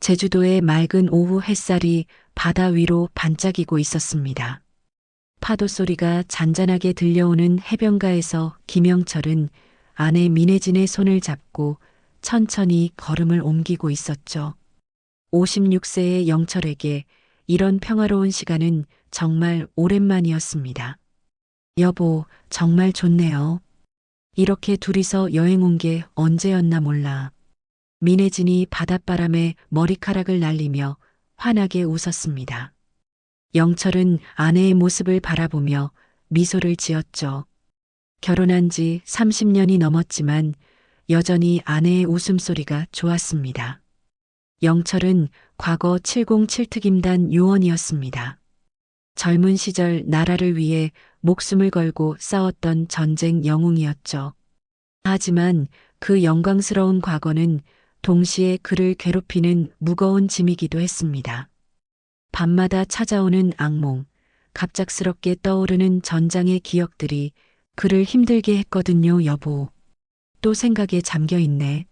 제주도의 맑은 오후 햇살이 바다 위로 반짝이고 있었습니다. 파도 소리가 잔잔하게 들려오는 해변가에서 김영철은 아내 민혜진의 손을 잡고 천천히 걸음을 옮기고 있었죠. 56세의 영철에게 이런 평화로운 시간은 정말 오랜만이었습니다. 여보, 정말 좋네요. 이렇게 둘이서 여행 온 게 언제였나 몰라. 민혜진이 바닷바람에 머리카락을 날리며 환하게 웃었습니다. 영철은 아내의 모습을 바라보며 미소를 지었죠. 결혼한 지 30년이 넘었지만 여전히 아내의 웃음소리가 좋았습니다. 영철은 과거 707특임단 요원이었습니다. 젊은 시절 나라를 위해 목숨을 걸고 싸웠던 전쟁 영웅이었죠. 하지만 그 영광스러운 과거는 동시에 그를 괴롭히는 무거운 짐이기도 했습니다. 밤마다 찾아오는 악몽, 갑작스럽게 떠오르는 전장의 기억들이 그를 힘들게 했거든요, 여보. 또 생각에 잠겨 있네.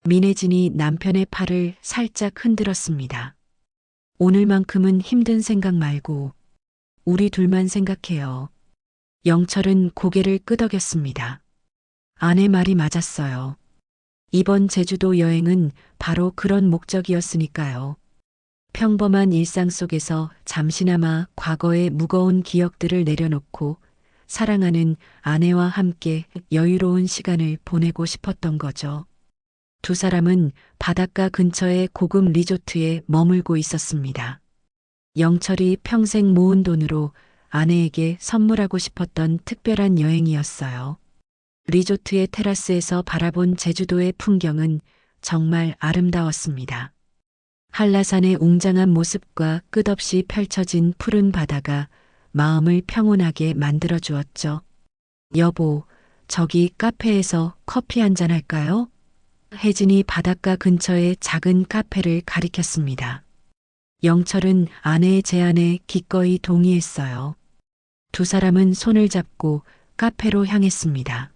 민혜진이 남편의 팔을 살짝 흔들었습니다. 오늘만큼은 힘든 생각 말고 우리 둘만 생각해요. 영철은 고개를 끄덕였습니다. 아내 말이 맞았어요. 이번 제주도 여행은 바로 그런 목적이었으니까요. 평범한 일상 속에서 잠시나마 과거의 무거운 기억들을 내려놓고 사랑하는 아내와 함께 여유로운 시간을 보내고 싶었던 거죠. 두 사람은 바닷가 근처의 고급 리조트에 머물고 있었습니다. 영철이 평생 모은 돈으로 아내에게 선물하고 싶었던 특별한 여행이었어요. 리조트의 테라스에서 바라본 제주도의 풍경은 정말 아름다웠습니다. 한라산의 웅장한 모습과 끝없이 펼쳐진 푸른 바다가 마음을 평온하게 만들어 주었죠. 여보, 저기 카페에서 커피 한잔 할까요? 혜진이 바닷가 근처의 작은 카페를 가리켰습니다. 영철은 아내의 제안에 기꺼이 동의했어요. 두 사람은 손을 잡고 카페로 향했습니다.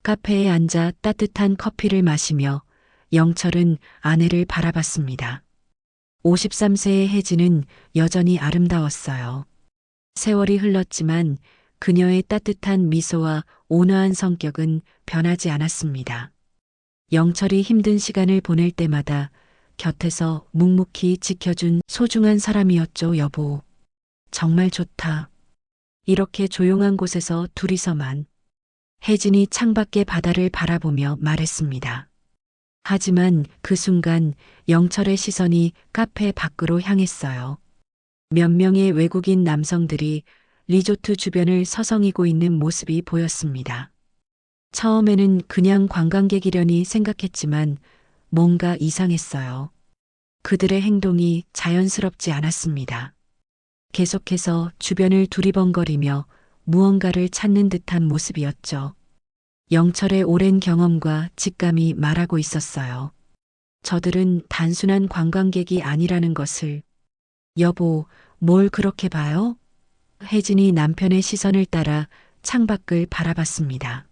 카페에 앉아 따뜻한 커피를 마시며 영철은 아내를 바라봤습니다. 53세의 혜진은 여전히 아름다웠어요. 세월이 흘렀지만 그녀의 따뜻한 미소와 온화한 성격은 변하지 않았습니다. 영철이 힘든 시간을 보낼 때마다 곁에서 묵묵히 지켜준 소중한 사람이었죠, 여보. 정말 좋다. 이렇게 조용한 곳에서 둘이서만. 혜진이 창밖의 바다를 바라보며 말했습니다. 하지만 그 순간 영철의 시선이 카페 밖으로 향했어요. 몇 명의 외국인 남성들이 리조트 주변을 서성이고 있는 모습이 보였습니다. 처음에는 그냥 관광객이려니 생각했지만 뭔가 이상했어요. 그들의 행동이 자연스럽지 않았습니다. 계속해서 주변을 두리번거리며 무언가를 찾는 듯한 모습이었죠. 영철의 오랜 경험과 직감이 말하고 있었어요. 저들은 단순한 관광객이 아니라는 것을. 여보, 뭘 그렇게 봐요? 혜진이 남편의 시선을 따라 창밖을 바라봤습니다.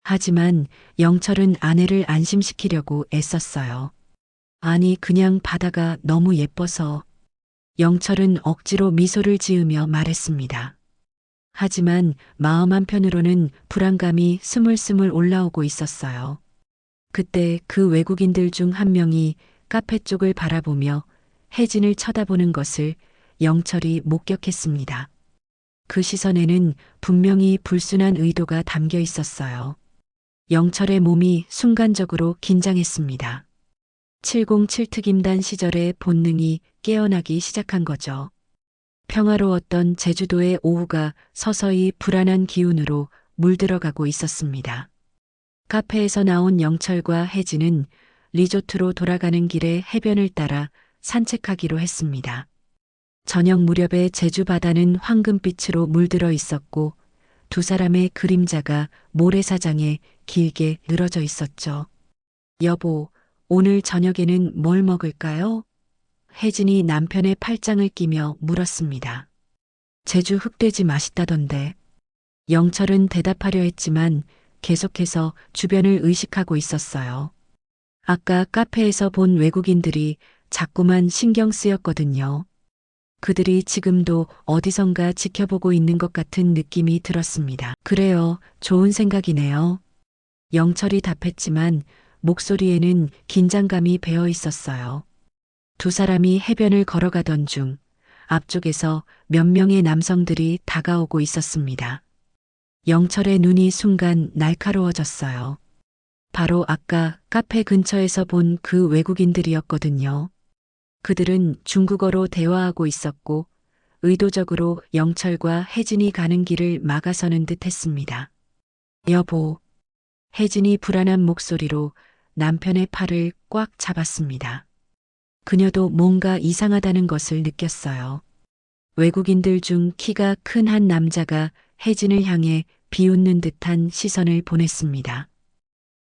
하지만 영철은 아내를 안심시키려고 애썼어요. 아니, 그냥 바다가 너무 예뻐서. 영철은 억지로 미소를 지으며 말했습니다. 하지만 마음 한편으로는 불안감이 스물스물 올라오고 있었어요. 그때 그 외국인들 중 한 명이 카페 쪽을 바라보며 혜진을 쳐다보는 것을 영철이 목격했습니다. 그 시선에는 분명히 불순한 의도가 담겨 있었어요. 영철의 몸이 순간적으로 긴장했습니다. 707특임단 시절의 본능이 깨어나기 시작한 거죠. 평화로웠던 제주도의 오후가 서서히 불안한 기운으로 물들어가고 있었습니다. 카페에서 나온 영철과 혜진은 리조트로 돌아가는 길에 해변을 따라 산책하기로 했습니다. 저녁 무렵에 제주 바다는 황금빛으로 물들어 있었고 두 사람의 그림자가 모래사장에 길게 늘어져 있었죠. 여보, 오늘 저녁에는 뭘 먹을까요? 혜진이 남편의 팔짱을 끼며 물었습니다. 제주 흑돼지 맛있다던데. 영철은 대답하려 했지만 계속해서 주변을 의식하고 있었어요. 아까 카페에서 본 외국인들이 자꾸만 신경 쓰였거든요. 그들이 지금도 어디선가 지켜보고 있는 것 같은 느낌이 들었습니다. 그래요. 좋은 생각이네요. 영철이 답했지만 목소리에는 긴장감이 배어 있었어요. 두 사람이 해변을 걸어가던 중 앞쪽에서 몇 명의 남성들이 다가오고 있었습니다. 영철의 눈이 순간 날카로워졌어요. 바로 아까 카페 근처에서 본 그 외국인들이었거든요. 그들은 중국어로 대화하고 있었고 의도적으로 영철과 혜진이 가는 길을 막아서는 듯 했습니다. 여보. 혜진이 불안한 목소리로 남편의 팔을 꽉 잡았습니다. 그녀도 뭔가 이상하다는 것을 느꼈어요. 외국인들 중 키가 큰 한 남자가 혜진을 향해 비웃는 듯한 시선을 보냈습니다.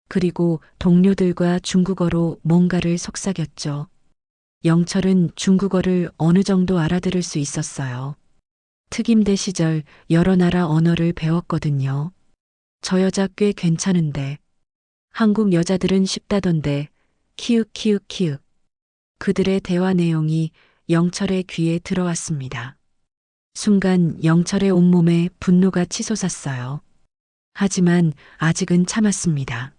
그리고 동료들과 중국어로 뭔가를 속삭였죠. 영철은 중국어를 어느 정도 알아들을 수 있었어요. 특임대 시절 여러 나라 언어를 배웠거든요. 저 여자 꽤 괜찮은데. 한국 여자들은 쉽다던데. 키읔. 그들의 대화 내용이 영철의 귀에 들어왔습니다. 순간 영철의 온몸에 분노가 치솟았어요. 하지만 아직은 참았습니다.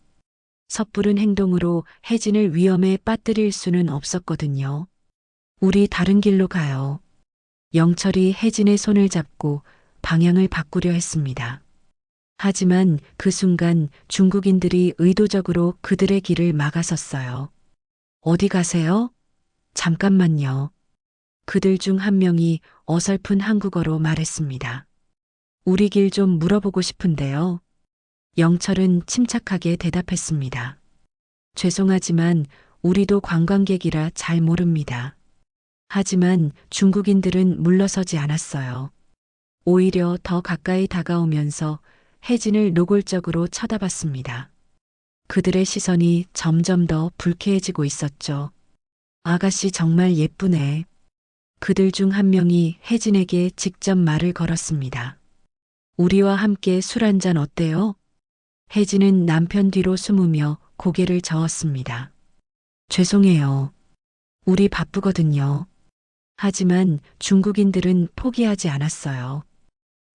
섣부른 행동으로 혜진을 위험에 빠뜨릴 수는 없었거든요. 우리 다른 길로 가요. 영철이 혜진의 손을 잡고 방향을 바꾸려 했습니다. 하지만 그 순간 중국인들이 의도적으로 그들의 길을 막아섰어요. 어디 가세요? 잠깐만요. 그들 중 한 명이 어설픈 한국어로 말했습니다. 우리 길 좀 물어보고 싶은데요. 영철은 침착하게 대답했습니다. 죄송하지만 우리도 관광객이라 잘 모릅니다. 하지만 중국인들은 물러서지 않았어요. 오히려 더 가까이 다가오면서 혜진을 노골적으로 쳐다봤습니다. 그들의 시선이 점점 더 불쾌해지고 있었죠. 아가씨 정말 예쁘네. 그들 중 한 명이 혜진에게 직접 말을 걸었습니다. 우리와 함께 술 한잔 어때요? 혜진은 남편 뒤로 숨으며 고개를 저었습니다. 죄송해요. 우리 바쁘거든요. 하지만 중국인들은 포기하지 않았어요.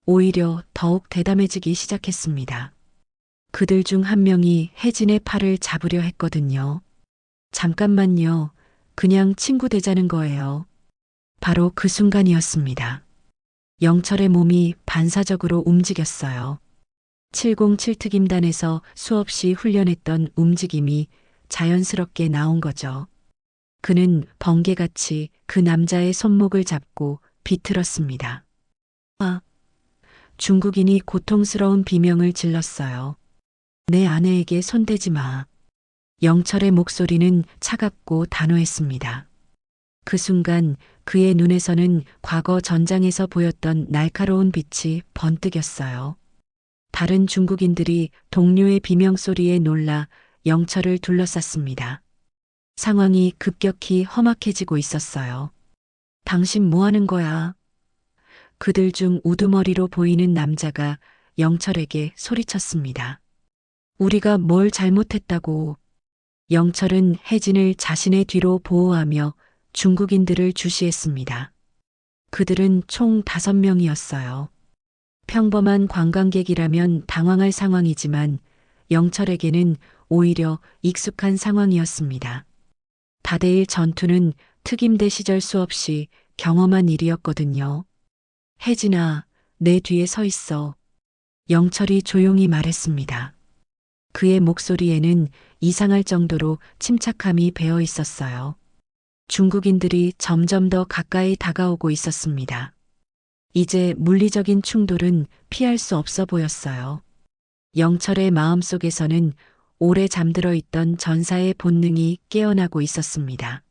오히려 더욱 대담해지기 시작했습니다. 그들 중 한 명이 혜진의 팔을 잡으려 했거든요. 잠깐만요. 그냥 친구 되자는 거예요. 바로 그 순간이었습니다. 영철의 몸이 반사적으로 움직였어요. 707 특임단에서 수없이 훈련했던 움직임이 자연스럽게 나온 거죠. 그는 번개같이 그 남자의 손목을 잡고 비틀었습니다. 아! 중국인이 고통스러운 비명을 질렀어요. 내 아내에게 손대지 마. 영철의 목소리는 차갑고 단호했습니다. 그 순간 그의 눈에서는 과거 전장에서 보였던 날카로운 빛이 번뜩였어요. 다른 중국인들이 동료의 비명소리에 놀라 영철을 둘러쌌습니다. 상황이 급격히 험악해지고 있었어요. 당신 뭐 하는 거야? 그들 중 우두머리로 보이는 남자가 영철에게 소리쳤습니다. 우리가 뭘 잘못했다고. 영철은 혜진을 자신의 뒤로 보호하며 중국인들을 주시했습니다. 그들은 총 5명이었어요. 평범한 관광객이라면 당황할 상황이지만 영철에게는 오히려 익숙한 상황이었습니다. 다대일 전투는 특임대 시절 수없이 경험한 일이었거든요. 혜진아, 내 뒤에 서 있어. 영철이 조용히 말했습니다. 그의 목소리에는 이상할 정도로 침착함이 배어 있었어요. 중국인들이 점점 더 가까이 다가오고 있었습니다. 이제 물리적인 충돌은 피할 수 없어 보였어요. 영철의 마음속에서는 오래 잠들어 있던 전사의 본능이 깨어나고 있었습니다.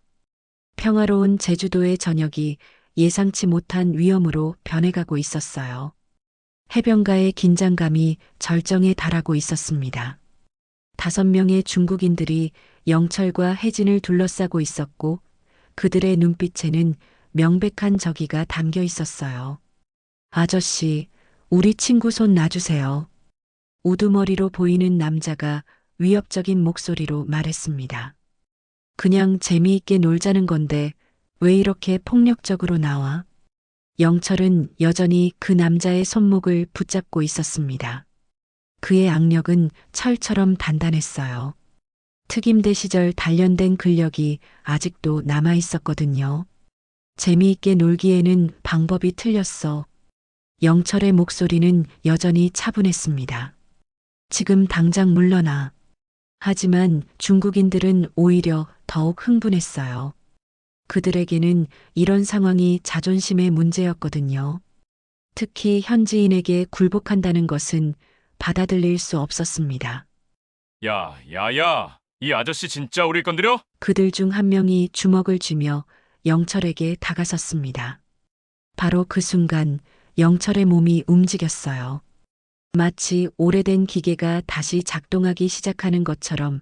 평화로운 제주도의 저녁이 예상치 못한 위험으로 변해가고 있었어요. 해변가의 긴장감이 절정에 달하고 있었습니다. 5명의 중국인들이 영철과 혜진을 둘러싸고 있었고 그들의 눈빛에는 명백한 적이가 담겨 있었어요. 아저씨, 우리 친구 손 놔주세요. 우두머리로 보이는 남자가 위협적인 목소리로 말했습니다. 그냥 재미있게 놀자는 건데 왜 이렇게 폭력적으로 나와? 영철은 여전히 그 남자의 손목을 붙잡고 있었습니다. 그의 악력은 철처럼 단단했어요. 특임대 시절 단련된 근력이 아직도 남아 있었거든요. 재미있게 놀기에는 방법이 틀렸어. 영철의 목소리는 여전히 차분했습니다. 지금 당장 물러나. 하지만 중국인들은 오히려 더욱 흥분했어요. 그들에게는 이런 상황이 자존심의 문제였거든요. 특히 현지인에게 굴복한다는 것은 받아들일 수 없었습니다. 야, 야야, 이 아저씨 진짜 우릴 건드려? 그들 중 한 명이 주먹을 쥐며 영철에게 다가섰습니다. 바로 그 순간 영철의 몸이 움직였어요. 마치 오래된 기계가 다시 작동하기 시작하는 것처럼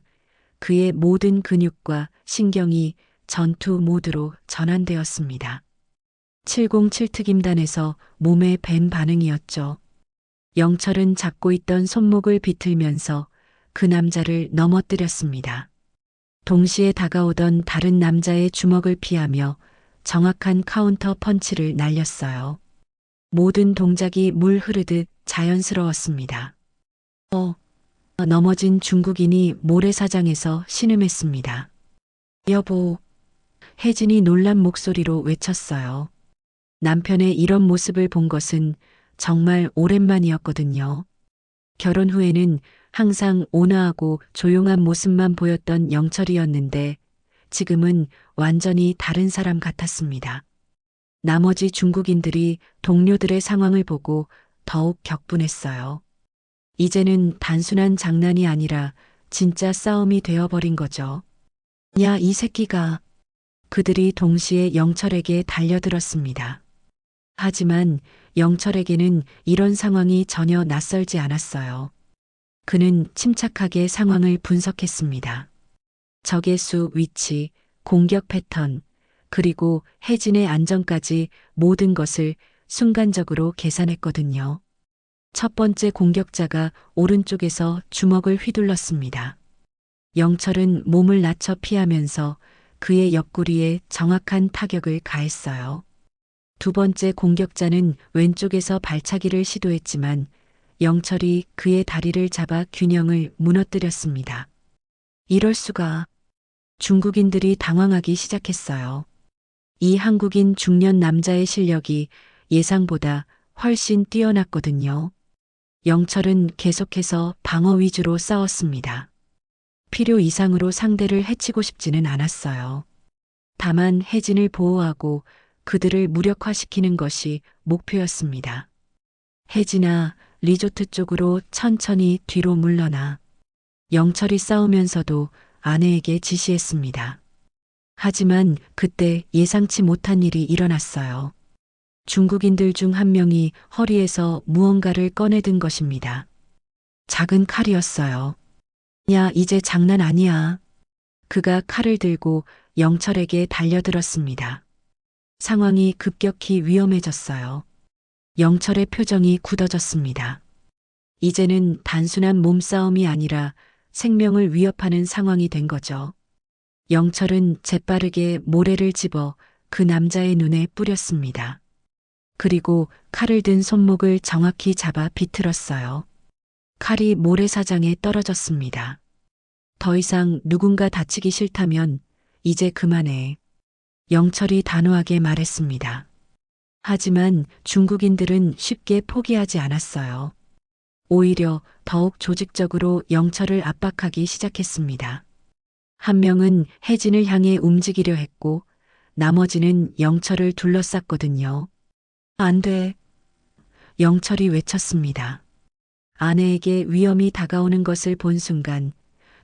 그의 모든 근육과 신경이 전투 모드로 전환되었습니다. 707 특임단에서 몸에 밴 반응이었죠. 영철은 잡고 있던 손목을 비틀면서 그 남자를 넘어뜨렸습니다. 동시에 다가오던 다른 남자의 주먹을 피하며 정확한 카운터 펀치를 날렸어요. 모든 동작이 물 흐르듯 자연스러웠습니다. 넘어진 중국인이 모래사장에서 신음했습니다. 여보, 혜진이 놀란 목소리로 외쳤어요. 남편의 이런 모습을 본 것은 정말 오랜만이었거든요. 결혼 후에는 항상 온화하고 조용한 모습만 보였던 영철이었는데 지금은 완전히 다른 사람 같았습니다. 나머지 중국인들이 동료들의 상황을 보고 더욱 격분했어요. 이제는 단순한 장난이 아니라 진짜 싸움이 되어버린 거죠. 야, 이 새끼가. 그들이 동시에 영철에게 달려들었습니다. 하지만 영철에게는 이런 상황이 전혀 낯설지 않았어요. 그는 침착하게 상황을 분석했습니다. 적의 수, 위치, 공격 패턴, 그리고 혜진의 안전까지 모든 것을 순간적으로 계산했거든요. 첫 번째 공격자가 오른쪽에서 주먹을 휘둘렀습니다. 영철은 몸을 낮춰 피하면서 그의 옆구리에 정확한 타격을 가했어요. 두 번째 공격자는 왼쪽에서 발차기를 시도했지만 영철이 그의 다리를 잡아 균형을 무너뜨렸습니다. 이럴 수가. 중국인들이 당황하기 시작했어요. 이 한국인 중년 남자의 실력이 예상보다 훨씬 뛰어났거든요. 영철은 계속해서 방어 위주로 싸웠습니다. 필요 이상으로 상대를 해치고 싶지는 않았어요. 다만 혜진을 보호하고 그들을 무력화시키는 것이 목표였습니다. 혜진아, 리조트 쪽으로 천천히 뒤로 물러나. 영철이 싸우면서도 아내에게 지시했습니다. 하지만 그때 예상치 못한 일이 일어났어요. 중국인들 중 한 명이 허리에서 무언가를 꺼내든 것입니다. 작은 칼이었어요. 야, 이제 장난 아니야. 그가 칼을 들고 영철에게 달려들었습니다. 상황이 급격히 위험해졌어요. 영철의 표정이 굳어졌습니다. 이제는 단순한 몸싸움이 아니라 생명을 위협하는 상황이 된 거죠. 영철은 재빠르게 모래를 집어 그 남자의 눈에 뿌렸습니다. 그리고 칼을 든 손목을 정확히 잡아 비틀었어요. 칼이 모래사장에 떨어졌습니다. 더 이상 누군가 다치기 싫다면 이제 그만해. 영철이 단호하게 말했습니다. 하지만 중국인들은 쉽게 포기하지 않았어요. 오히려 더욱 조직적으로 영철을 압박하기 시작했습니다. 한 명은 혜진을 향해 움직이려 했고 나머지는 영철을 둘러쌌거든요. 안 돼. 영철이 외쳤습니다. 아내에게 위험이 다가오는 것을 본 순간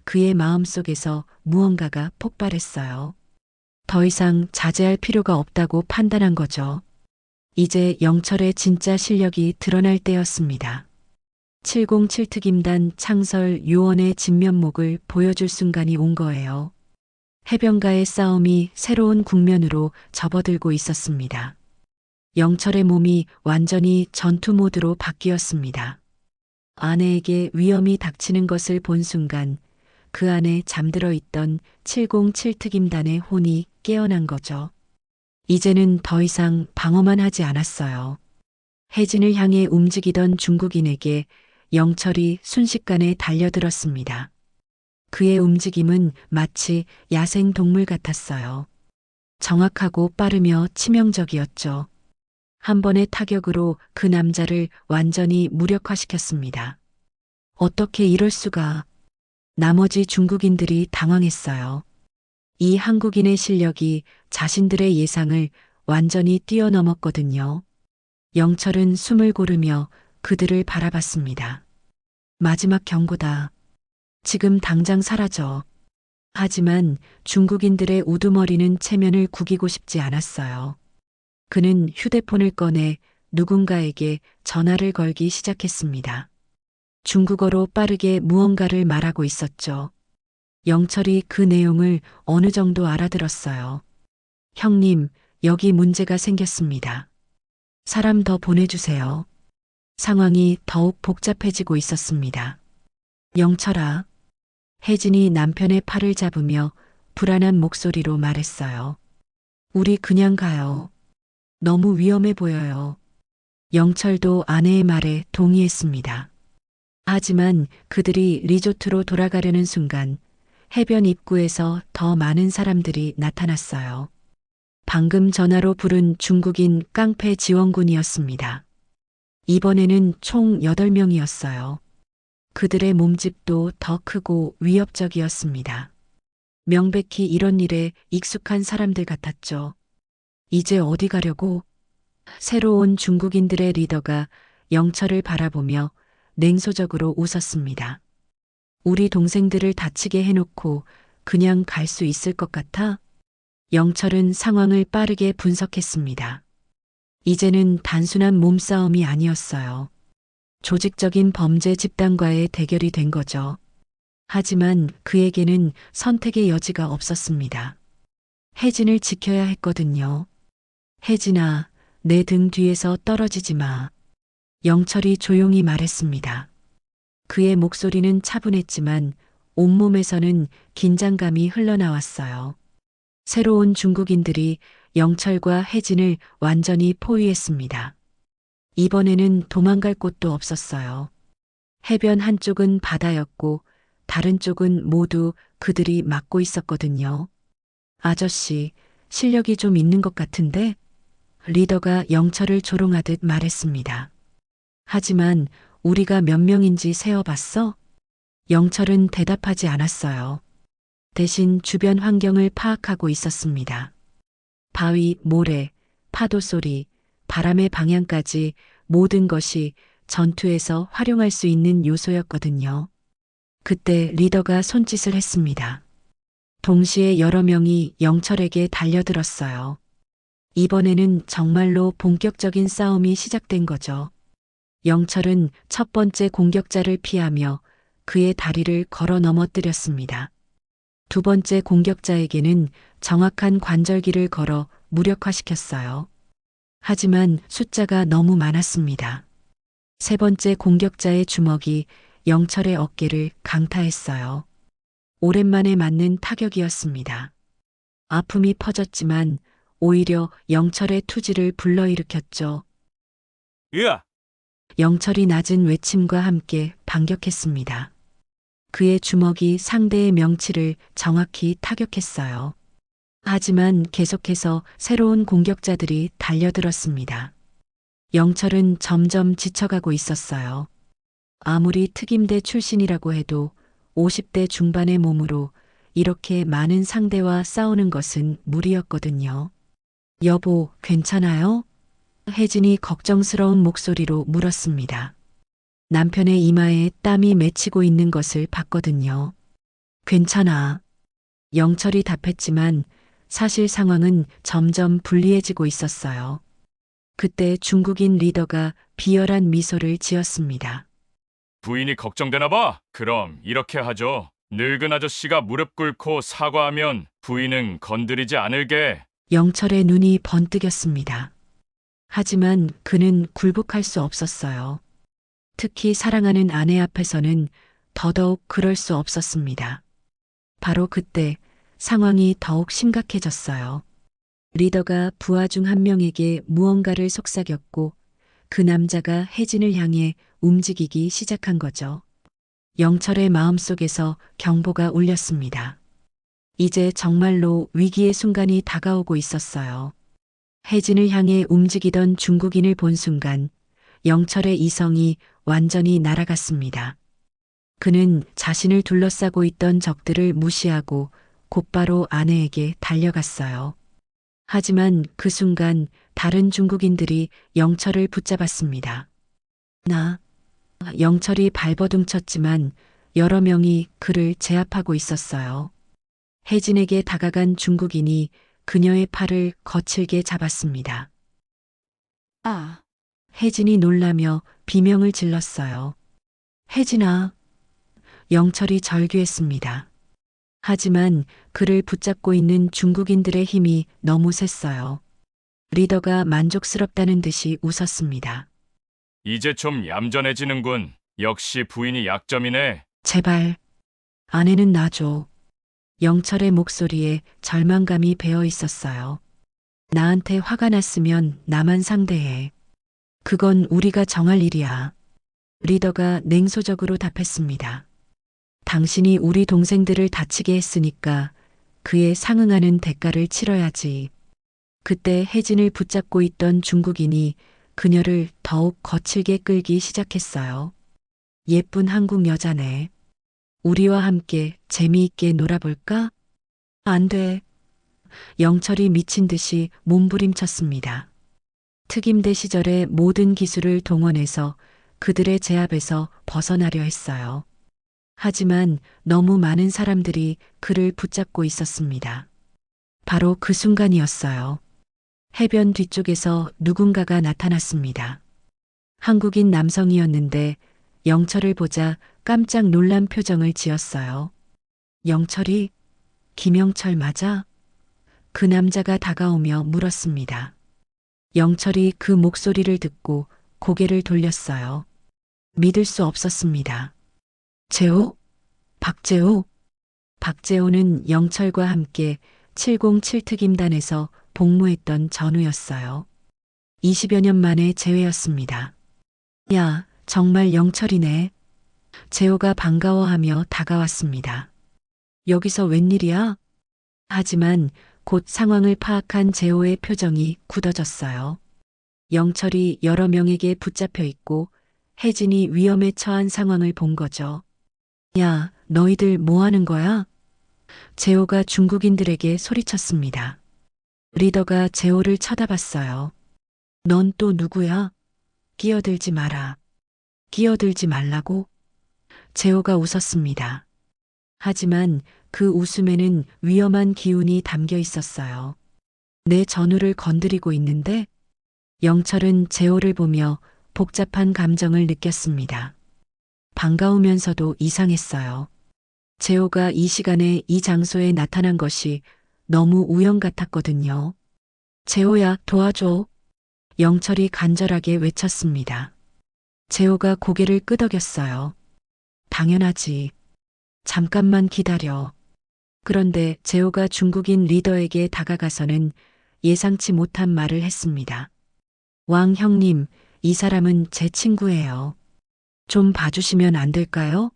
그의 마음속에서 무언가가 폭발했어요. 더 이상 자제할 필요가 없다고 판단한 거죠. 이제 영철의 진짜 실력이 드러날 때였습니다. 707 특임단 창설 요원의 진면목을 보여줄 순간이 온 거예요. 해변가의 싸움이 새로운 국면으로 접어들고 있었습니다. 영철의 몸이 완전히 전투 모드로 바뀌었습니다. 아내에게 위험이 닥치는 것을 본 순간 그 안에 잠들어 있던 707 특임단의 혼이 깨어난 거죠. 이제는 더 이상 방어만 하지 않았어요. 혜진을 향해 움직이던 중국인에게 영철이 순식간에 달려들었습니다. 그의 움직임은 마치 야생 동물 같았어요. 정확하고 빠르며 치명적이었죠. 한 번의 타격으로 그 남자를 완전히 무력화시켰습니다. 어떻게 이럴 수가. 나머지 중국인들이 당황했어요. 이 한국인의 실력이 자신들의 예상을 완전히 뛰어넘었거든요. 영철은 숨을 고르며 그들을 바라봤습니다. 마지막 경고다. 지금 당장 사라져. 하지만 중국인들의 우두머리는 체면을 구기고 싶지 않았어요. 그는 휴대폰을 꺼내 누군가에게 전화를 걸기 시작했습니다. 중국어로 빠르게 무언가를 말하고 있었죠. 영철이 그 내용을 어느 정도 알아들었어요. 형님, 여기 문제가 생겼습니다. 사람 더 보내주세요. 상황이 더욱 복잡해지고 있었습니다. 영철아. 혜진이 남편의 팔을 잡으며 불안한 목소리로 말했어요. 우리 그냥 가요. 너무 위험해 보여요. 영철도 아내의 말에 동의했습니다. 하지만 그들이 리조트로 돌아가려는 순간 해변 입구에서 더 많은 사람들이 나타났어요. 방금 전화로 부른 중국인 깡패 지원군이었습니다. 이번에는 총 8명이었어요. 그들의 몸집도 더 크고 위협적이었습니다. 명백히 이런 일에 익숙한 사람들 같았죠. 이제 어디 가려고? 새로 온 중국인들의 리더가 영철을 바라보며 냉소적으로 웃었습니다. 우리 동생들을 다치게 해놓고 그냥 갈 수 있을 것 같아? 영철은 상황을 빠르게 분석했습니다. 이제는 단순한 몸싸움이 아니었어요. 조직적인 범죄 집단과의 대결이 된 거죠. 하지만 그에게는 선택의 여지가 없었습니다. 혜진을 지켜야 했거든요. 혜진아, 내 등 뒤에서 떨어지지 마. 영철이 조용히 말했습니다. 그의 목소리는 차분했지만 온몸에서는 긴장감이 흘러나왔어요. 새로운 중국인들이 영철과 혜진을 완전히 포위했습니다. 이번에는 도망갈 곳도 없었어요. 해변 한쪽은 바다였고 다른 쪽은 모두 그들이 막고 있었거든요. 아저씨, 실력이 좀 있는 것 같은데? 리더가 영철을 조롱하듯 말했습니다. 하지만 우리가 몇 명인지 세어봤어? 영철은 대답하지 않았어요. 대신 주변 환경을 파악하고 있었습니다. 바위, 모래, 파도 소리, 바람의 방향까지 모든 것이 전투에서 활용할 수 있는 요소였거든요. 그때 리더가 손짓을 했습니다. 동시에 여러 명이 영철에게 달려들었어요. 이번에는 정말로 본격적인 싸움이 시작된 거죠. 영철은 첫 번째 공격자를 피하며 그의 다리를 걸어 넘어뜨렸습니다. 두 번째 공격자에게는 정확한 관절기를 걸어 무력화시켰어요. 하지만 숫자가 너무 많았습니다. 세 번째 공격자의 주먹이 영철의 어깨를 강타했어요. 오랜만에 맞는 타격이었습니다. 아픔이 퍼졌지만 오히려 영철의 투지를 불러일으켰죠. 으아! 영철이 낮은 외침과 함께 반격했습니다. 그의 주먹이 상대의 명치를 정확히 타격했어요. 하지만 계속해서 새로운 공격자들이 달려들었습니다. 영철은 점점 지쳐가고 있었어요. 아무리 특임대 출신이라고 해도 50대 중반의 몸으로 이렇게 많은 상대와 싸우는 것은 무리였거든요. 여보, 괜찮아요? 혜진이 걱정스러운 목소리로 물었습니다. 남편의 이마에 땀이 맺히고 있는 것을 봤거든요. 괜찮아. 영철이 답했지만 사실 상황은 점점 불리해지고 있었어요. 그때 중국인 리더가 비열한 미소를 지었습니다. 부인이 걱정되나 봐. 그럼 이렇게 하죠. 늙은 아저씨가 무릎 꿇고 사과하면 부인은 건드리지 않을게. 영철의 눈이 번뜩였습니다. 하지만 그는 굴복할 수 없었어요. 특히 사랑하는 아내 앞에서는 더더욱 그럴 수 없었습니다. 바로 그때 상황이 더욱 심각해졌어요. 리더가 부하 중 한 명에게 무언가를 속삭였고 그 남자가 혜진을 향해 움직이기 시작한 거죠. 영철의 마음속에서 경보가 울렸습니다. 이제 정말로 위기의 순간이 다가오고 있었어요. 혜진을 향해 움직이던 중국인을 본 순간 영철의 이성이 완전히 날아갔습니다. 그는 자신을 둘러싸고 있던 적들을 무시하고 곧바로 아내에게 달려갔어요. 하지만 그 순간 다른 중국인들이 영철을 붙잡았습니다. 영철이 발버둥쳤지만 여러 명이 그를 제압하고 있었어요. 혜진에게 다가간 중국인이 그녀의 팔을 거칠게 잡았습니다. 아, 혜진이 놀라며 비명을 질렀어요. 혜진아. 영철이 절규했습니다. 하지만 그를 붙잡고 있는 중국인들의 힘이 너무 셌어요. 리더가 만족스럽다는 듯이 웃었습니다. 이제 좀 얌전해지는군. 역시 부인이 약점이네. 제발, 아내는 놔줘. 영철의 목소리에 절망감이 배어 있었어요. 나한테 화가 났으면 나만 상대해. 그건 우리가 정할 일이야. 리더가 냉소적으로 답했습니다. 당신이 우리 동생들을 다치게 했으니까 그에 상응하는 대가를 치러야지. 그때 혜진을 붙잡고 있던 중국인이 그녀를 더욱 거칠게 끌기 시작했어요. 예쁜 한국 여자네. 우리와 함께 재미있게 놀아볼까? 안 돼. 영철이 미친 듯이 몸부림쳤습니다. 특임대 시절의 모든 기술을 동원해서 그들의 제압에서 벗어나려 했어요. 하지만 너무 많은 사람들이 그를 붙잡고 있었습니다. 바로 그 순간이었어요. 해변 뒤쪽에서 누군가가 나타났습니다. 한국인 남성이었는데 영철을 보자 깜짝 놀란 표정을 지었어요. 영철이? 김영철 맞아? 그 남자가 다가오며 물었습니다. 영철이 그 목소리를 듣고 고개를 돌렸어요. 믿을 수 없었습니다. 재호? 박재호? 박재호는 영철과 함께 707특임단에서 복무했던 전우였어요. 20여 년 만에 재회였습니다. 야, 정말 영철이네. 재호가 반가워하며 다가왔습니다. 여기서 웬일이야? 하지만 곧 상황을 파악한 재호의 표정이 굳어졌어요. 영철이 여러 명에게 붙잡혀 있고 혜진이 위험에 처한 상황을 본 거죠. 야, 너희들 뭐 하는 거야? 재호가 중국인들에게 소리쳤습니다. 리더가 재호를 쳐다봤어요. 넌 또 누구야? 끼어들지 마라. 끼어들지 말라고? 재호가 웃었습니다. 하지만 그 웃음에는 위험한 기운이 담겨 있었어요. 내 전우를 건드리고 있는데? 영철은 재호를 보며 복잡한 감정을 느꼈습니다. 반가우면서도 이상했어요. 재호가 이 시간에 이 장소에 나타난 것이 너무 우연 같았거든요. 재호야, 도와줘. 영철이 간절하게 외쳤습니다. 재호가 고개를 끄덕였어요. 당연하지. 잠깐만 기다려. 그런데 재호가 중국인 리더에게 다가가서는 예상치 못한 말을 했습니다. 왕 형님, 이 사람은 제 친구예요. 좀 봐주시면 안 될까요?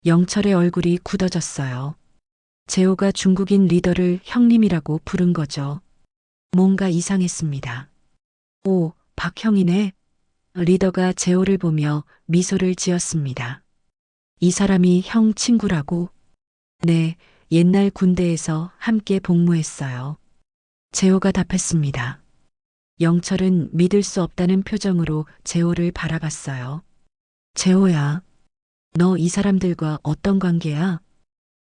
영철의 얼굴이 굳어졌어요. 재호가 중국인 리더를 형님이라고 부른 거죠. 뭔가 이상했습니다. 오, 박형이네. 리더가 재호를 보며 미소를 지었습니다. 이 사람이 형 친구라고? 네, 옛날 군대에서 함께 복무했어요. 재호가 답했습니다. 영철은 믿을 수 없다는 표정으로 재호를 바라봤어요. 재호야, 너 이 사람들과 어떤 관계야?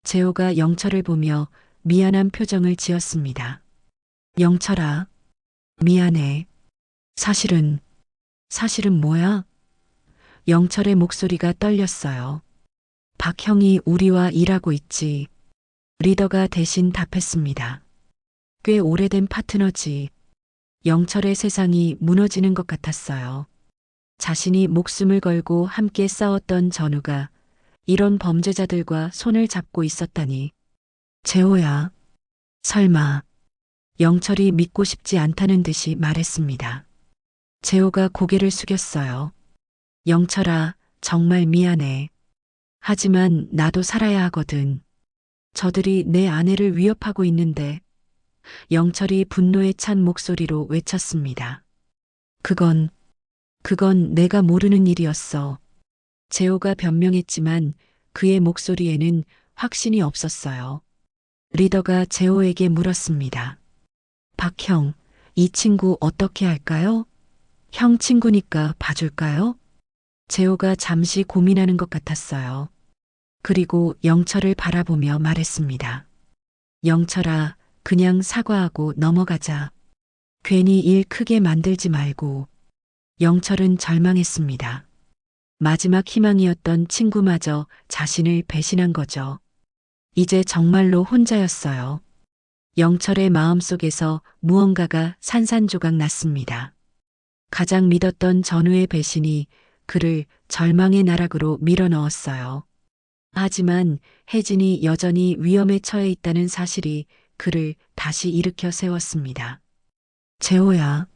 재호가 영철을 보며 미안한 표정을 지었습니다. 영철아, 미안해. 사실은 뭐야? 영철의 목소리가 떨렸어요. 박형이 우리와 일하고 있지. 리더가 대신 답했습니다. 꽤 오래된 파트너지. 영철의 세상이 무너지는 것 같았어요. 자신이 목숨을 걸고 함께 싸웠던 전우가 이런 범죄자들과 손을 잡고 있었다니. 재호야. 설마. 영철이 믿고 싶지 않다는 듯이 말했습니다. 재호가 고개를 숙였어요. 영철아, 정말 미안해. 하지만 나도 살아야 하거든. 저들이 내 아내를 위협하고 있는데. 영철이 분노에 찬 목소리로 외쳤습니다. 그건 내가 모르는 일이었어. 재호가 변명했지만 그의 목소리에는 확신이 없었어요. 리더가 재호에게 물었습니다. 박형, 이 친구 어떻게 할까요? 형 친구니까 봐줄까요? 재호가 잠시 고민하는 것 같았어요. 그리고 영철을 바라보며 말했습니다. 영철아, 그냥 사과하고 넘어가자. 괜히 일 크게 만들지 말고. 영철은 절망했습니다. 마지막 희망이었던 친구마저 자신을 배신한 거죠. 이제 정말로 혼자였어요. 영철의 마음속에서 무언가가 산산조각 났습니다. 가장 믿었던 전우의 배신이 그를 절망의 나락으로 밀어넣었어요. 하지만 혜진이 여전히 위험에 처해 있다는 사실이 그를 다시 일으켜 세웠습니다. 재호야.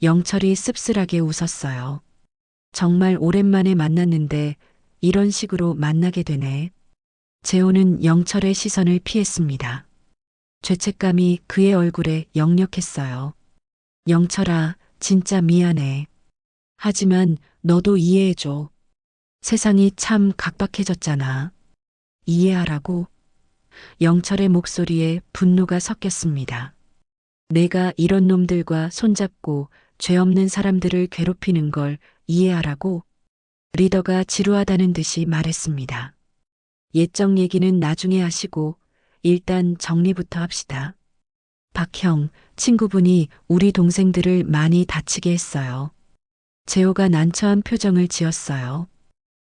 영철이 씁쓸하게 웃었어요. 정말 오랜만에 만났는데 이런 식으로 만나게 되네. 재호는 영철의 시선을 피했습니다. 죄책감이 그의 얼굴에 역력했어요. 영철아, 진짜 미안해. 하지만 너도 이해해줘. 세상이 참 각박해졌잖아. 이해하라고. 영철의 목소리에 분노가 섞였습니다. 내가 이런 놈들과 손잡고 죄 없는 사람들을 괴롭히는 걸 이해하라고. 리더가 지루하다는 듯이 말했습니다. 옛적 얘기는 나중에 하시고 일단 정리부터 합시다. 박형, 친구분이 우리 동생들을 많이 다치게 했어요. 재호가 난처한 표정을 지었어요.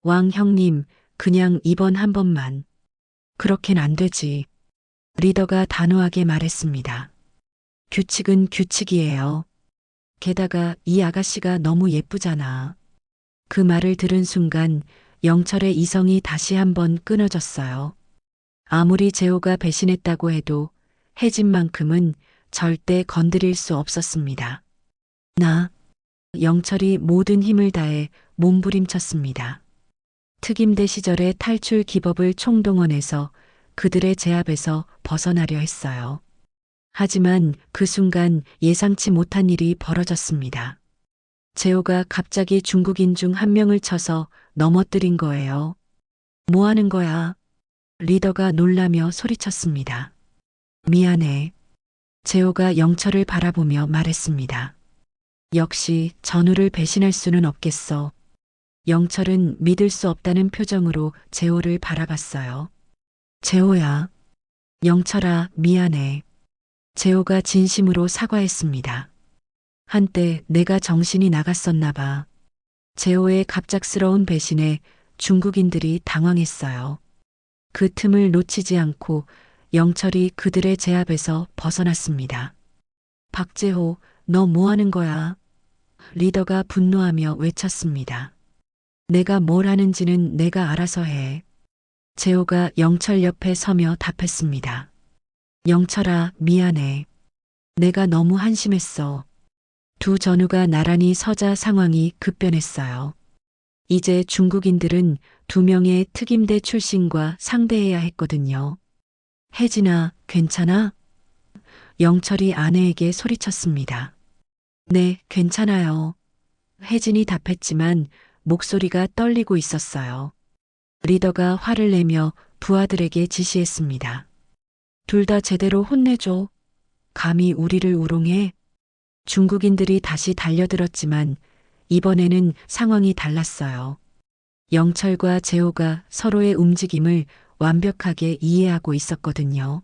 왕 형님, 그냥 이번 한 번만. 그렇겐 안 되지. 리더가 단호하게 말했습니다. 규칙은 규칙이에요. 게다가 이 아가씨가 너무 예쁘잖아. 그 말을 들은 순간 영철의 이성이 다시 한번 끊어졌어요. 아무리 재호가 배신했다고 해도 혜진만큼은 절대 건드릴 수 없었습니다. 영철이 모든 힘을 다해 몸부림쳤습니다. 특임대 시절의 탈출 기법을 총동원해서 그들의 제압에서 벗어나려 했어요. 하지만 그 순간 예상치 못한 일이 벌어졌습니다. 재호가 갑자기 중국인 중 한 명을 쳐서 넘어뜨린 거예요. 뭐 하는 거야? 리더가 놀라며 소리쳤습니다. 미안해. 재호가 영철을 바라보며 말했습니다. 역시 전우를 배신할 수는 없겠어. 영철은 믿을 수 없다는 표정으로 재호를 바라봤어요. 재호야. 영철아, 미안해. 재호가 진심으로 사과했습니다. 한때 내가 정신이 나갔었나 봐. 재호의 갑작스러운 배신에 중국인들이 당황했어요. 그 틈을 놓치지 않고 영철이 그들의 제압에서 벗어났습니다. 박재호, 너 뭐 하는 거야? 리더가 분노하며 외쳤습니다. 내가 뭘 하는지는 내가 알아서 해. 재호가 영철 옆에 서며 답했습니다. 영철아, 미안해. 내가 너무 한심했어. 두 전우가 나란히 서자 상황이 급변했어요. 이제 중국인들은 두 명의 특임대 출신과 상대해야 했거든요. 혜진아, 괜찮아? 영철이 아내에게 소리쳤습니다. 네, 괜찮아요. 혜진이 답했지만 목소리가 떨리고 있었어요. 리더가 화를 내며 부하들에게 지시했습니다. 둘 다 제대로 혼내줘. 감히 우리를 우롱해. 중국인들이 다시 달려들었지만 이번에는 상황이 달랐어요. 영철과 재호가 서로의 움직임을 완벽하게 이해하고 있었거든요.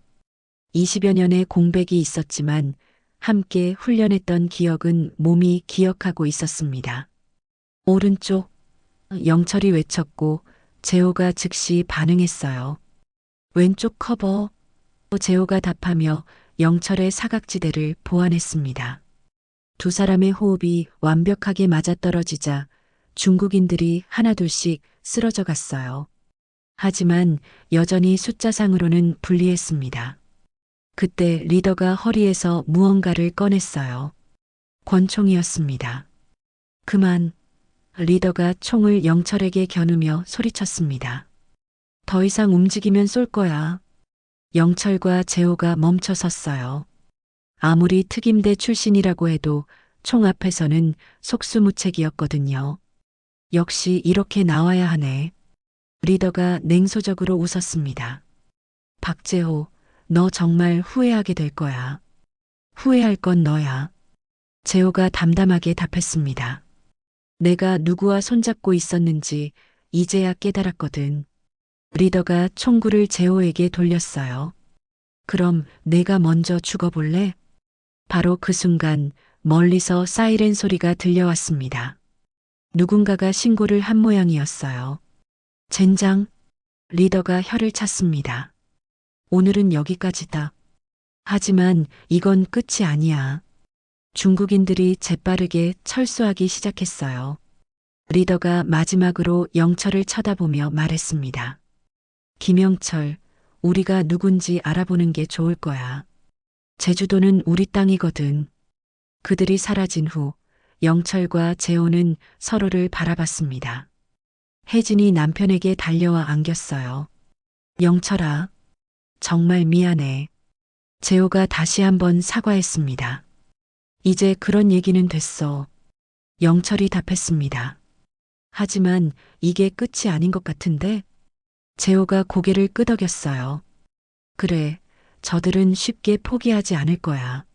20여 년의 공백이 있었지만 함께 훈련했던 기억은 몸이 기억하고 있었습니다. 오른쪽, 영철이 외쳤고 재호가 즉시 반응했어요. 왼쪽 커버, 재호가 답하며 영철의 사각지대를 보완했습니다. 두 사람의 호흡이 완벽하게 맞아떨어지자 중국인들이 하나둘씩 쓰러져 갔어요. 하지만 여전히 숫자상으로는 불리했습니다. 그때 리더가 허리에서 무언가를 꺼냈어요. 권총이었습니다. 그만. 리더가 총을 영철에게 겨누며 소리쳤습니다. 더 이상 움직이면 쏠 거야. 영철과 재호가 멈춰 섰어요. 아무리 특임대 출신이라고 해도 총 앞에서는 속수무책이었거든요. 역시 이렇게 나와야 하네. 리더가 냉소적으로 웃었습니다. 박재호, 너 정말 후회하게 될 거야. 후회할 건 너야. 재호가 담담하게 답했습니다. 내가 누구와 손잡고 있었는지 이제야 깨달았거든. 리더가 총구를 재호에게 돌렸어요. 그럼 내가 먼저 죽어볼래? 바로 그 순간 멀리서 사이렌 소리가 들려왔습니다. 누군가가 신고를 한 모양이었어요. 젠장. 리더가 혀를 찼습니다. 오늘은 여기까지다. 하지만 이건 끝이 아니야. 중국인들이 재빠르게 철수하기 시작했어요. 리더가 마지막으로 영철을 쳐다보며 말했습니다. 김영철, 우리가 누군지 알아보는 게 좋을 거야. 제주도는 우리 땅이거든. 그들이 사라진 후 영철과 재호는 서로를 바라봤습니다. 혜진이 남편에게 달려와 안겼어요. 영철아, 정말 미안해. 재호가 다시 한번 사과했습니다. 이제 그런 얘기는 됐어. 영철이 답했습니다. 하지만 이게 끝이 아닌 것 같은데? 재호가 고개를 끄덕였어요. 그래, 저들은 쉽게 포기하지 않을 거야.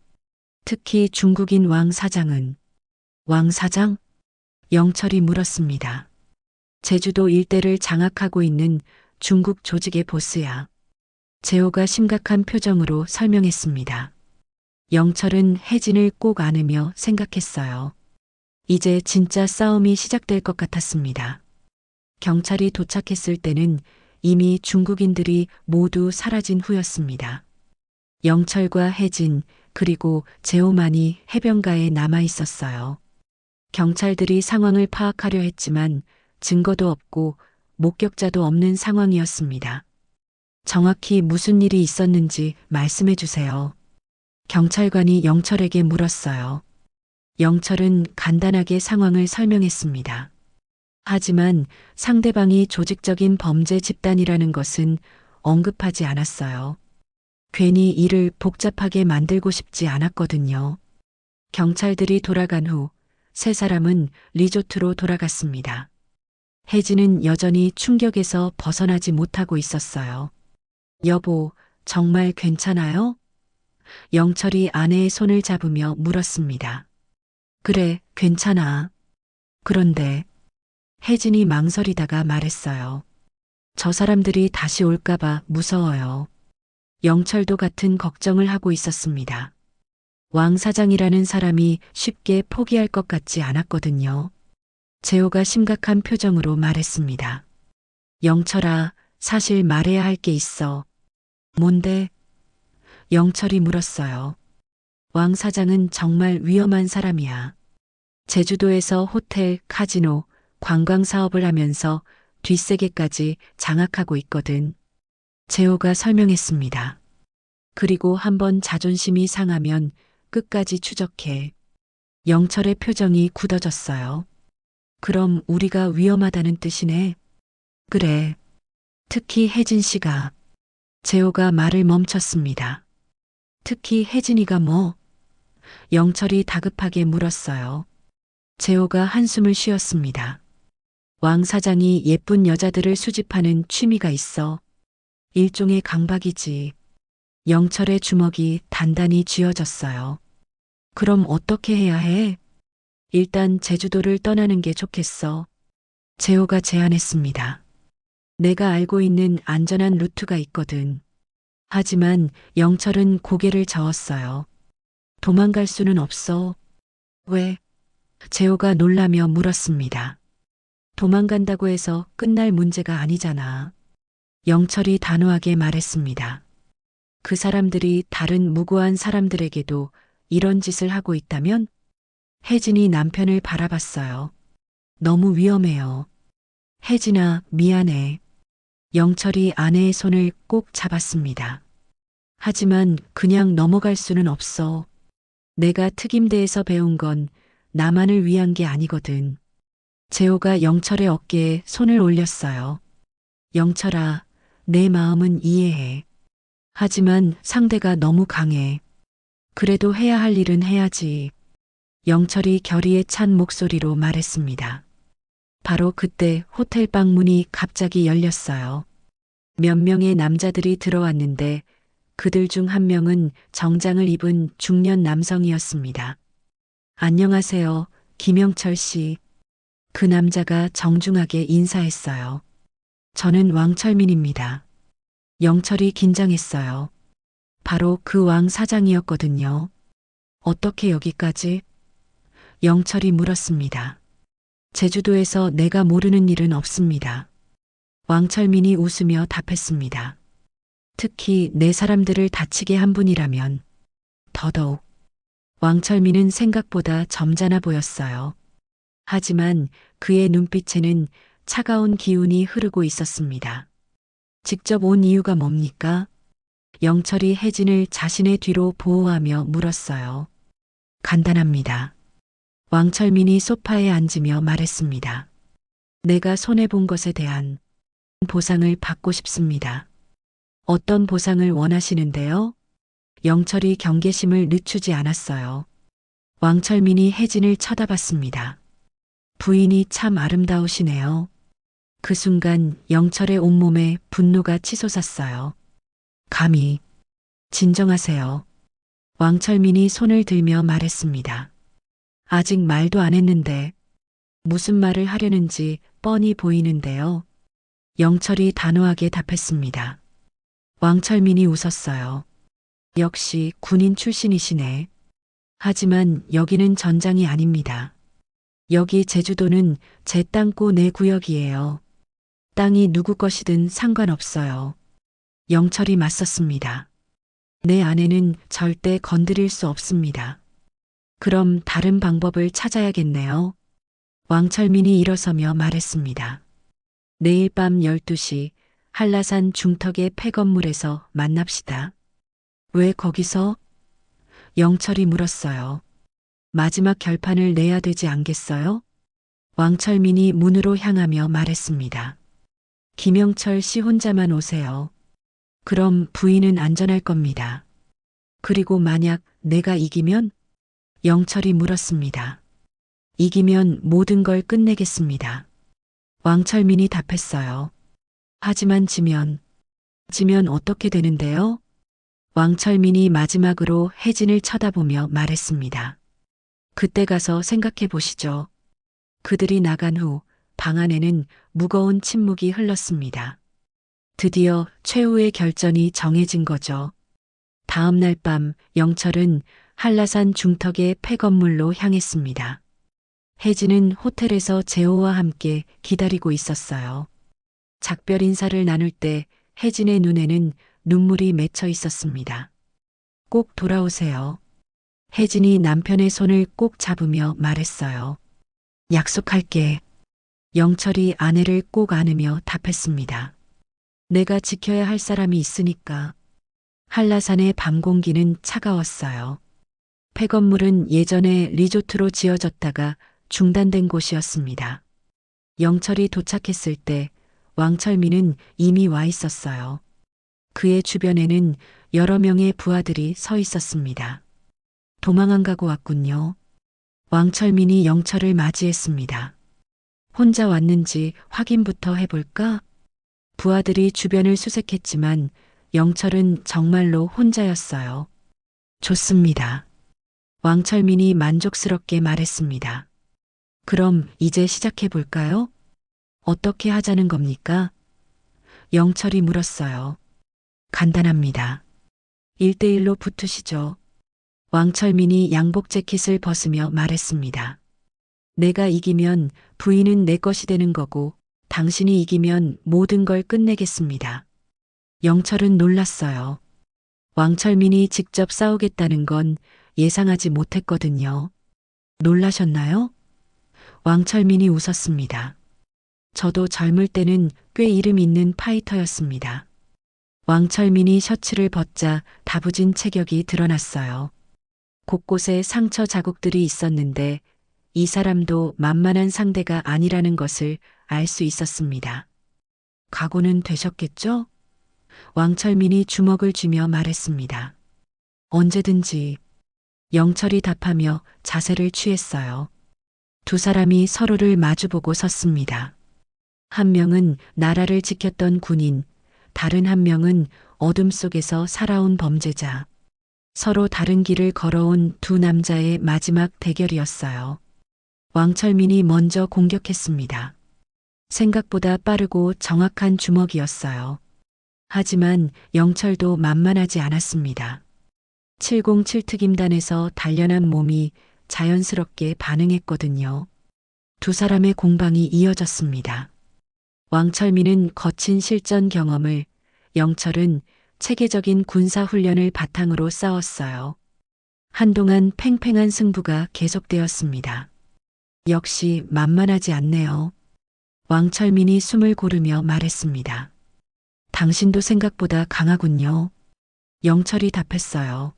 특히 중국인 왕 사장은. 왕 사장? 영철이 물었습니다. 제주도 일대를 장악하고 있는 중국 조직의 보스야. 재호가 심각한 표정으로 설명했습니다. 영철은 혜진을 꼭 안으며 생각했어요. 이제 진짜 싸움이 시작될 것 같았습니다. 경찰이 도착했을 때는 이미 중국인들이 모두 사라진 후였습니다. 영철과 혜진 그리고 재호만이 해변가에 남아 있었어요. 경찰들이 상황을 파악하려 했지만 증거도 없고 목격자도 없는 상황이었습니다. 정확히 무슨 일이 있었는지 말씀해 주세요. 경찰관이 영철에게 물었어요. 영철은 간단하게 상황을 설명했습니다. 하지만 상대방이 조직적인 범죄 집단이라는 것은 언급하지 않았어요. 괜히 일을 복잡하게 만들고 싶지 않았거든요. 경찰들이 돌아간 후 세 사람은 리조트로 돌아갔습니다. 혜진은 여전히 충격에서 벗어나지 못하고 있었어요. 여보, 정말 괜찮아요? 영철이 아내의 손을 잡으며 물었습니다. 그래, 괜찮아. 그런데 혜진이 망설이다가 말했어요. 저 사람들이 다시 올까봐 무서워요. 영철도 같은 걱정을 하고 있었습니다. 왕 사장이라는 사람이 쉽게 포기할 것 같지 않았거든요. 재호가 심각한 표정으로 말했습니다. 영철아, 사실 말해야 할 게 있어. 뭔데? 영철이 물었어요. 왕 사장은 정말 위험한 사람이야. 제주도에서 호텔, 카지노, 관광 사업을 하면서 뒷세계까지 장악하고 있거든. 재호가 설명했습니다. 그리고 한번 자존심이 상하면 끝까지 추적해. 영철의 표정이 굳어졌어요. 그럼 우리가 위험하다는 뜻이네. 그래. 특히 혜진 씨가. 재호가 말을 멈췄습니다. 특히 혜진이가 뭐? 영철이 다급하게 물었어요. 재호가 한숨을 쉬었습니다. 왕 사장이 예쁜 여자들을 수집하는 취미가 있어. 일종의 강박이지. 영철의 주먹이 단단히 쥐어졌어요. 그럼 어떻게 해야 해? 일단 제주도를 떠나는 게 좋겠어. 재호가 제안했습니다. 내가 알고 있는 안전한 루트가 있거든. 하지만 영철은 고개를 저었어요. 도망갈 수는 없어. 왜? 재호가 놀라며 물었습니다. 도망간다고 해서 끝날 문제가 아니잖아. 영철이 단호하게 말했습니다. 그 사람들이 다른 무고한 사람들에게도 이런 짓을 하고 있다면? 혜진이 남편을 바라봤어요. 너무 위험해요. 혜진아, 미안해. 영철이 아내의 손을 꼭 잡았습니다. 하지만 그냥 넘어갈 수는 없어. 내가 특임대에서 배운 건 나만을 위한 게 아니거든. 재호가 영철의 어깨에 손을 올렸어요. 영철아, 내 마음은 이해해. 하지만 상대가 너무 강해. 그래도 해야 할 일은 해야지. 영철이 결의에 찬 목소리로 말했습니다. 바로 그때 호텔 방 문이 갑자기 열렸어요. 몇 명의 남자들이 들어왔는데 그들 중 한 명은 정장을 입은 중년 남성이었습니다. 안녕하세요, 김영철 씨. 그 남자가 정중하게 인사했어요. 저는 왕철민입니다. 영철이 긴장했어요. 바로 그 왕 사장이었거든요. 어떻게 여기까지? 영철이 물었습니다. 제주도에서 내가 모르는 일은 없습니다. 왕철민이 웃으며 답했습니다. 특히 내 사람들을 다치게 한 분이라면 더더욱. 왕철민은 생각보다 점잖아 보였어요. 하지만 그의 눈빛에는 차가운 기운이 흐르고 있었습니다. 직접 온 이유가 뭡니까? 영철이 혜진을 자신의 뒤로 보호하며 물었어요. 간단합니다. 왕철민이 소파에 앉으며 말했습니다. 내가 손해본 것에 대한 보상을 받고 싶습니다. 어떤 보상을 원하시는데요? 영철이 경계심을 늦추지 않았어요. 왕철민이 혜진을 쳐다봤습니다. 부인이 참 아름다우시네요. 그 순간 영철의 온몸에 분노가 치솟았어요. 감히. 진정하세요. 왕철민이 손을 들며 말했습니다. 아직 말도 안 했는데 무슨 말을 하려는지 뻔히 보이는데요. 영철이 단호하게 답했습니다. 왕철민이 웃었어요. 역시 군인 출신이시네. 하지만 여기는 전장이 아닙니다. 여기 제주도는 제 땅고 내 구역이에요. 땅이 누구 것이든 상관없어요. 영철이 맞섰습니다. 내 아내는 절대 건드릴 수 없습니다. 그럼 다른 방법을 찾아야겠네요. 왕철민이 일어서며 말했습니다. 내일 밤 12시 한라산 중턱의 폐건물에서 만납시다. 왜 거기서? 영철이 물었어요. 마지막 결판을 내야 되지 않겠어요? 왕철민이 문으로 향하며 말했습니다. 김영철 씨 혼자만 오세요. 그럼 부인은 안전할 겁니다. 그리고 만약 내가 이기면? 영철이 물었습니다. 이기면 모든 걸 끝내겠습니다. 왕철민이 답했어요. 하지만 지면 어떻게 되는데요? 왕철민이 마지막으로 혜진을 쳐다보며 말했습니다. 그때 가서 생각해 보시죠. 그들이 나간 후 방 안에는 무거운 침묵이 흘렀습니다. 드디어 최후의 결전이 정해진 거죠. 다음 날 밤 영철은 한라산 중턱의 폐건물로 향했습니다. 혜진은 호텔에서 재호와 함께 기다리고 있었어요. 작별 인사를 나눌 때 혜진의 눈에는 눈물이 맺혀 있었습니다. 꼭 돌아오세요. 혜진이 남편의 손을 꼭 잡으며 말했어요. 약속할게. 영철이 아내를 꼭 안으며 답했습니다. 내가 지켜야 할 사람이 있으니까. 한라산의 밤 공기는 차가웠어요. 폐건물은 예전에 리조트로 지어졌다가 중단된 곳이었습니다. 영철이 도착했을 때 왕철민은 이미 와 있었어요. 그의 주변에는 여러 명의 부하들이 서 있었습니다. 도망 안 가고 왔군요. 왕철민이 영철을 맞이했습니다. 혼자 왔는지 확인부터 해볼까? 부하들이 주변을 수색했지만 영철은 정말로 혼자였어요. 좋습니다. 왕철민이 만족스럽게 말했습니다. 그럼 이제 시작해볼까요? 어떻게 하자는 겁니까? 영철이 물었어요. 간단합니다. 1대1로 붙으시죠. 왕철민이 양복 재킷을 벗으며 말했습니다. 내가 이기면 부인은 내 것이 되는 거고 당신이 이기면 모든 걸 끝내겠습니다. 영철은 놀랐어요. 왕철민이 직접 싸우겠다는 건 예상하지 못했거든요. 놀라셨나요? 왕철민이 웃었습니다. 저도 젊을 때는 꽤 이름 있는 파이터였습니다. 왕철민이 셔츠를 벗자 다부진 체격이 드러났어요. 곳곳에 상처 자국들이 있었는데 이 사람도 만만한 상대가 아니라는 것을 알 수 있었습니다. 각오는 되셨겠죠? 왕철민이 주먹을 쥐며 말했습니다. 언제든지. 영철이 답하며 자세를 취했어요. 두 사람이 서로를 마주보고 섰습니다. 한 명은 나라를 지켰던 군인, 다른 한 명은 어둠 속에서 살아온 범죄자. 서로 다른 길을 걸어온 두 남자의 마지막 대결이었어요. 왕철민이 먼저 공격했습니다. 생각보다 빠르고 정확한 주먹이었어요. 하지만 영철도 만만하지 않았습니다. 707 특임단에서 단련한 몸이 자연스럽게 반응했거든요. 두 사람의 공방이 이어졌습니다. 왕철민은 거친 실전 경험을, 영철은 체계적인 군사 훈련을 바탕으로 싸웠어요. 한동안 팽팽한 승부가 계속되었습니다. 역시 만만하지 않네요. 왕철민이 숨을 고르며 말했습니다. 당신도 생각보다 강하군요. 영철이 답했어요.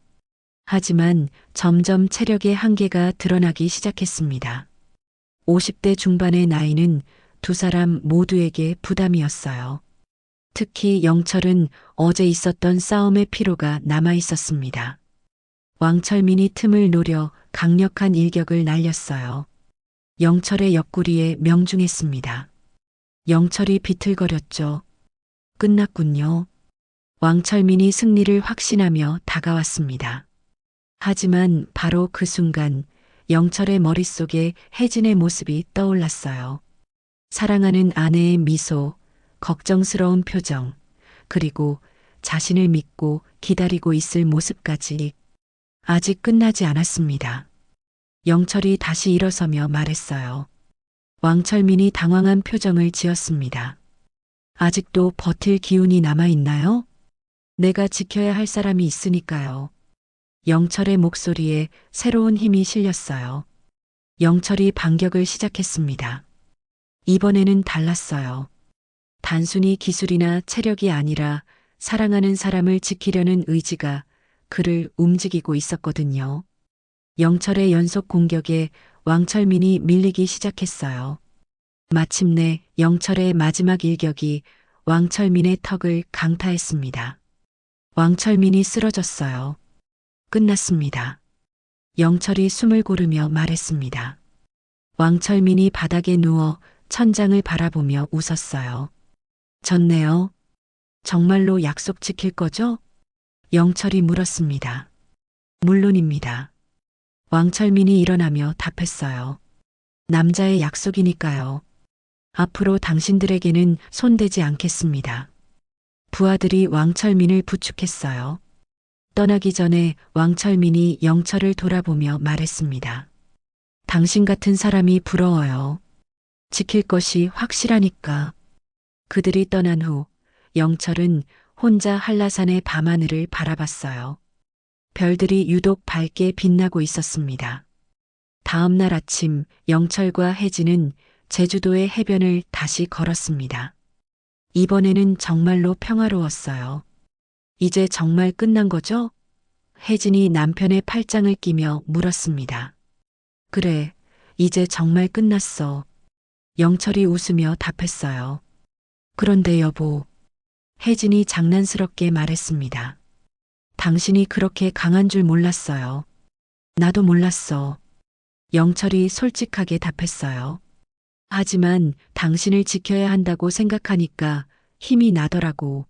하지만 점점 체력의 한계가 드러나기 시작했습니다. 50대 중반의 나이는 두 사람 모두에게 부담이었어요. 특히 영철은 어제 있었던 싸움의 피로가 남아 있었습니다. 왕철민이 틈을 노려 강력한 일격을 날렸어요. 영철의 옆구리에 명중했습니다. 영철이 비틀거렸죠. 끝났군요. 왕철민이 승리를 확신하며 다가왔습니다. 하지만 바로 그 순간 영철의 머릿속에 혜진의 모습이 떠올랐어요. 사랑하는 아내의 미소, 걱정스러운 표정, 그리고 자신을 믿고 기다리고 있을 모습까지. 아직 끝나지 않았습니다. 영철이 다시 일어서며 말했어요. 왕철민이 당황한 표정을 지었습니다. 아직도 버틸 기운이 남아있나요? 내가 지켜야 할 사람이 있으니까요. 영철의 목소리에 새로운 힘이 실렸어요. 영철이 반격을 시작했습니다. 이번에는 달랐어요. 단순히 기술이나 체력이 아니라 사랑하는 사람을 지키려는 의지가 그를 움직이고 있었거든요. 영철의 연속 공격에 왕철민이 밀리기 시작했어요. 마침내 영철의 마지막 일격이 왕철민의 턱을 강타했습니다. 왕철민이 쓰러졌어요. 끝났습니다. 영철이 숨을 고르며 말했습니다. 왕철민이 바닥에 누워 천장을 바라보며 웃었어요. 졌네요. 정말로 약속 지킬 거죠? 영철이 물었습니다. 물론입니다. 왕철민이 일어나며 답했어요. 남자의 약속이니까요. 앞으로 당신들에게는 손대지 않겠습니다. 부하들이 왕철민을 부축했어요. 떠나기 전에 왕철민이 영철을 돌아보며 말했습니다. 당신 같은 사람이 부러워요. 지킬 것이 확실하니까. 그들이 떠난 후 영철은 혼자 한라산의 밤하늘을 바라봤어요. 별들이 유독 밝게 빛나고 있었습니다. 다음 날 아침 영철과 혜진은 제주도의 해변을 다시 걸었습니다. 이번에는 정말로 평화로웠어요. 이제 정말 끝난 거죠? 혜진이 남편의 팔짱을 끼며 물었습니다. 그래, 이제 정말 끝났어. 영철이 웃으며 답했어요. 그런데 여보, 혜진이 장난스럽게 말했습니다. 당신이 그렇게 강한 줄 몰랐어요. 나도 몰랐어. 영철이 솔직하게 답했어요. 하지만 당신을 지켜야 한다고 생각하니까 힘이 나더라고.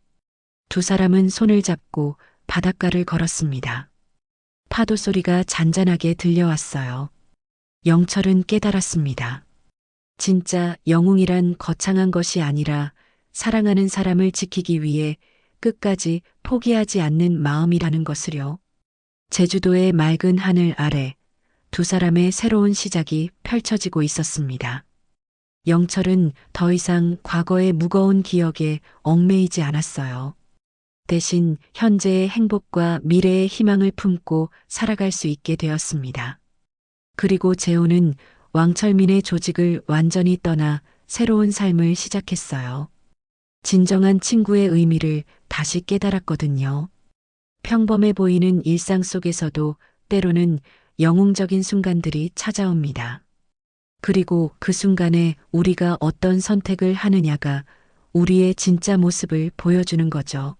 두 사람은 손을 잡고 바닷가를 걸었습니다. 파도 소리가 잔잔하게 들려왔어요. 영철은 깨달았습니다. 진짜 영웅이란 거창한 것이 아니라 사랑하는 사람을 지키기 위해 끝까지 포기하지 않는 마음이라는 것을요. 제주도의 맑은 하늘 아래 두 사람의 새로운 시작이 펼쳐지고 있었습니다. 영철은 더 이상 과거의 무거운 기억에 얽매이지 않았어요. 대신 현재의 행복과 미래의 희망을 품고 살아갈 수 있게 되었습니다. 그리고 재호는 왕철민의 조직을 완전히 떠나 새로운 삶을 시작했어요. 진정한 친구의 의미를 다시 깨달았거든요. 평범해 보이는 일상 속에서도 때로는 영웅적인 순간들이 찾아옵니다. 그리고 그 순간에 우리가 어떤 선택을 하느냐가 우리의 진짜 모습을 보여주는 거죠.